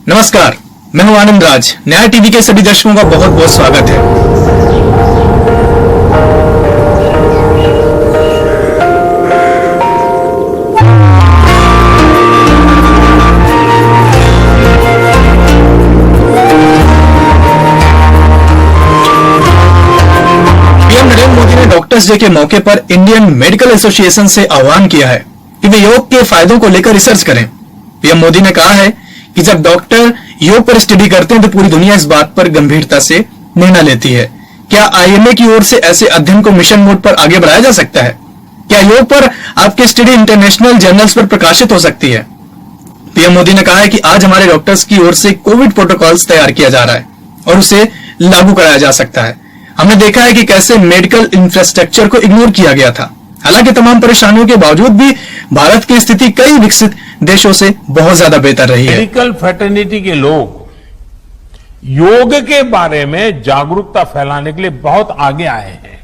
नमस्कार, मैं हूं आनंद राज। न्याय टीवी के सभी दर्शकों का बहुत बहुत स्वागत है। पीएम नरेंद्र मोदी ने डॉक्टर्स डे के मौके पर इंडियन मेडिकल एसोसिएशन से आह्वान किया है कि वे योग के फायदों को लेकर रिसर्च करें। पीएम मोदी ने कहा है कि जब डॉक्टर योग पर स्टडी करते हैं तो पूरी दुनिया इस बात पर गंभीरता से निर्णय लेती है। क्या आईएमए की ओर से ऐसे अध्ययन को मिशन मोड पर आगे बढ़ाया जा सकता है? क्या योग पर आपकी स्टडी इंटरनेशनल जर्नल्स पर प्रकाशित हो सकती है? पीएम मोदी ने कहा है कि आज हमारे डॉक्टर्स की ओर से कोविड प्रोटोकॉल्स तैयार किया जा रहा है और उसे लागू कराया जा सकता है। हमने देखा है कि कैसे मेडिकल इंफ्रास्ट्रक्चर को इग्नोर किया गया था। हालांकि तमाम परेशानियों के बावजूद भी भारत की स्थिति कई विकसित देशों से बहुत ज्यादा बेहतर रही है। मेडिकल फ्रेटर्निटी के लोग योग के बारे में जागरूकता फैलाने के लिए बहुत आगे आए हैं।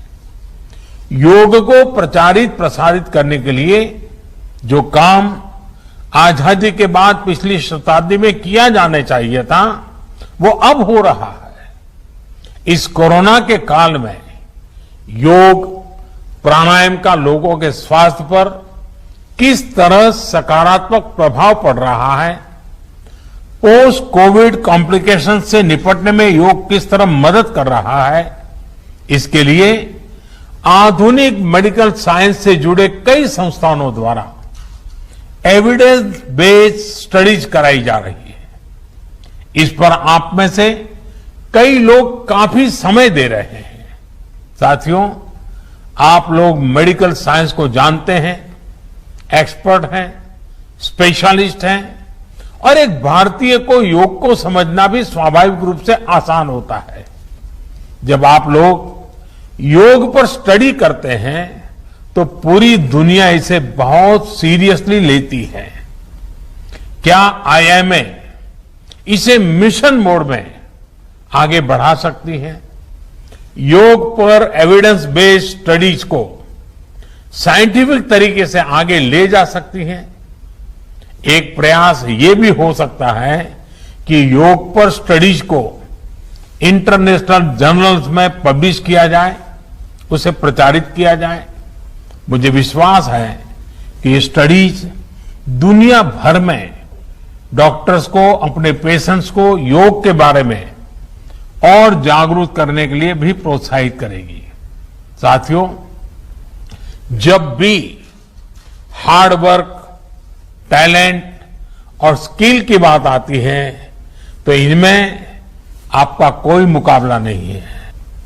योग को प्रचारित प्रसारित करने के लिए जो काम आजादी के बाद पिछली शताब्दी में किया जाना चाहिए था, वो अब हो रहा है। इस कोरोना के काल में योग प्राणायाम का लोगों के स्वास्थ्य पर किस तरह सकारात्मक प्रभाव पड़ रहा है, पोस्ट कोविड कॉम्प्लिकेशन से निपटने में योग किस तरह मदद कर रहा है, इसके लिए आधुनिक मेडिकल साइंस से जुड़े कई संस्थानों द्वारा एविडेंस बेस्ड स्टडीज कराई जा रही है। इस पर आप में से कई लोग काफी समय दे रहे हैं। साथियों, आप लोग मेडिकल साइंस को जानते हैं, एक्सपर्ट हैं, स्पेशलिस्ट हैं और एक भारतीय को योग को समझना भी स्वाभाविक रूप से आसान होता है। जब आप लोग योग पर स्टडी करते हैं तो पूरी दुनिया इसे बहुत सीरियसली लेती है। क्या आईएमए इसे मिशन मोड में आगे बढ़ा सकती है? योग पर एविडेंस बेस्ड स्टडीज को साइंटिफिक तरीके से आगे ले जा सकती है। एक प्रयास ये भी हो सकता है कि योग पर स्टडीज को इंटरनेशनल जर्नल्स में पब्लिश किया जाए, उसे प्रचारित किया जाए। मुझे विश्वास है कि ये स्टडीज दुनिया भर में डॉक्टर्स को, अपने पेशेंट्स को योग के बारे में और जागरूक करने के लिए भी प्रोत्साहित करेगी। साथियों, जब भी हार्ड वर्क, टैलेंट और स्किल की बात आती है तो इनमें आपका कोई मुकाबला नहीं है।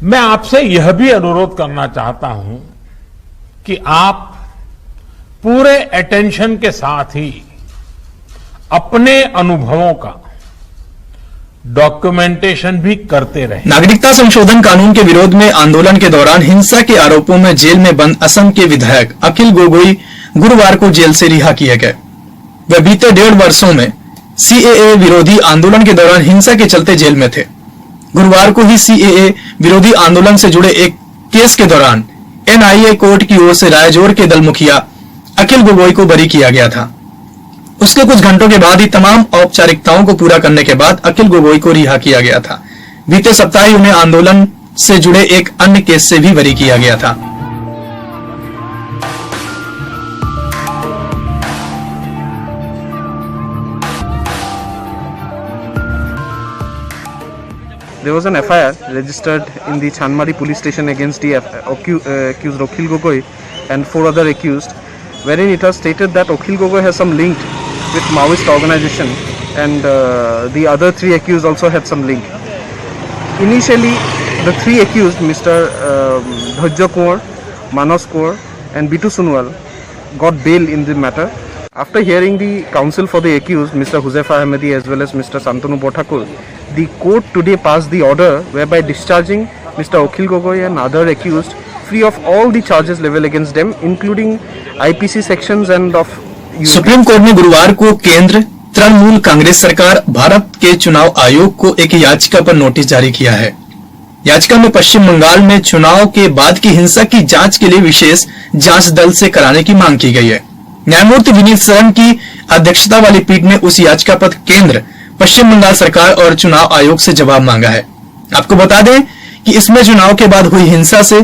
मैं आपसे यह भी अनुरोध करना चाहता हूं कि आप पूरे अटेंशन के साथ ही अपने अनुभवों का डॉक्यूमेंटेशन भी करते रहे। नागरिकता संशोधन कानून के विरोध में आंदोलन के दौरान हिंसा के आरोपों में जेल में बंद असम के विधायक अखिल गोगोई गुरुवार को जेल से रिहा किए गए। वे बीते 1.5 वर्षों में सीएए विरोधी आंदोलन के दौरान हिंसा के चलते जेल में थे। गुरुवार को ही सीएए विरोधी आंदोलन से जुड़े एक केस के दौरान एनआईए कोर्ट की ओर से रायजोर के दल मुखिया अखिल गोगोई को बरी किया गया था। उसके कुछ घंटों के बाद ही तमाम औपचारिकताओं को पूरा करने के बाद अखिल गोगोई को रिहा किया गया था। बीते सप्ताह ही उन्हें आंदोलन से जुड़े एक अन्य केस से भी बरी किया गया था। There was an FIR registered in the Chanmari police station against the accused Akhil Gogoi and 4 other accused, wherein it was stated that Akhil Gogoi has some link with Maoist organization and the other 3 accused also had some link. Initially, the 3 accused, Mr. Dhajya Kumar, Manas Kumar and Bitu Sunwal, got bail in the matter. After hearing the counsel for the accused, Mr. Huzaifa Ahmadi as well as Mr. Santanu Bothakur, the court today passed the order whereby discharging Mr. Akhil Gogoi and other accused free of all the charges leveled against them, including IPC sections and of supreme court ने गुरुवार को केंद्र तृणमूल कांग्रेस सरकार, भारत के चुनाव आयोग को एक याचिका पर नोटिस जारी किया है। याचिका में पश्चिम बंगाल में चुनाव के बाद की हिंसा की जांच के लिए विशेष जांच दल से कराने की मांग की गई है। न्यायमूर्ति विनीत सरन की अध्यक्षता वाली पीठ ने उस याचिका पर केंद्र, पश्चिम बंगाल सरकार और चुनाव आयोग से जवाब मांगा है। आपको बता दें कि इसमें चुनाव के बाद हुई हिंसा से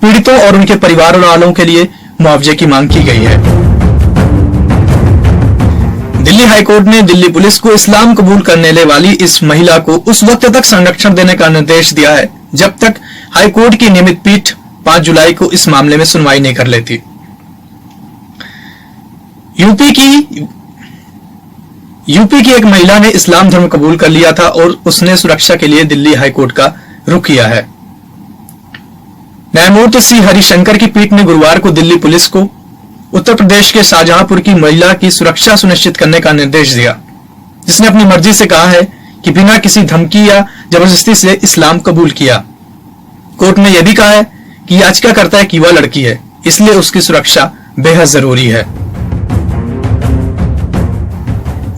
पीड़ितों और उनके परिवार वालों के लिए मुआवजे की मांग की गई है। दिल्ली हाईकोर्ट ने दिल्ली पुलिस को इस्लाम कबूल करने वाली इस महिला को उस वक्त तक संरक्षण देने का निर्देश दिया है जब तक हाईकोर्ट की नियमित पीठ 5 जुलाई को इस मामले में सुनवाई नहीं कर लेती। यूपी की एक महिला ने इस्लाम धर्म कबूल कर लिया था और उसने सुरक्षा के लिए दिल्ली हाईकोर्ट का रुख किया है। न्यायमूर्ति सी हरिशंकर की पीठ ने गुरुवार को दिल्ली पुलिस को उत्तर प्रदेश के शाहजहांपुर की महिला की सुरक्षा सुनिश्चित करने का निर्देश दिया, जिसने अपनी मर्जी से कहा है कि बिना किसी धमकी या जबरदस्ती से इस्लाम कबूल किया। कोर्ट ने यह भी कहा है कि याचिकाकर्ता है कि वह लड़की है, इसलिए उसकी सुरक्षा बेहद जरूरी है।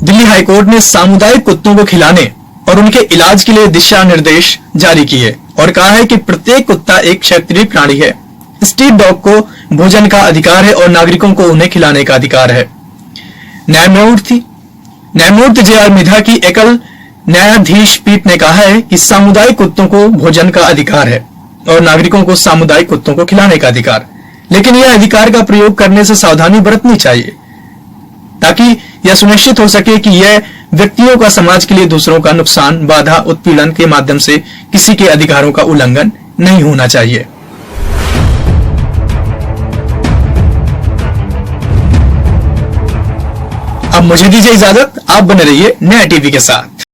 दिल्ली हाईकोर्ट ने सामुदायिक कुत्तों को खिलाने और उनके इलाज के लिए दिशा निर्देश जारी किए और कहा है कि प्रत्येक कुत्ता एक क्षेत्रीय प्राणी है। स्ट्रीट डॉग को भोजन का अधिकार है और नागरिकों को उन्हें खिलाने का अधिकार है। न्यायमूर्ति जे आर मिधा की एकल न्यायाधीश पीठ ने कहा है कि सामुदायिक कुत्तों को भोजन का अधिकार है और नागरिकों को सामुदायिक कुत्तों को खिलाने का अधिकार, लेकिन यह अधिकार का प्रयोग करने से सावधानी बरतनी चाहिए ताकि यह सुनिश्चित हो सके कि यह व्यक्तियों का समाज के लिए दूसरों का नुकसान, बाधा, उत्पीड़न के माध्यम से किसी के अधिकारों का उल्लंघन नहीं होना चाहिए। अब मुझे दीजिए इजाजत, आप बने रहिए नया टीवी के साथ।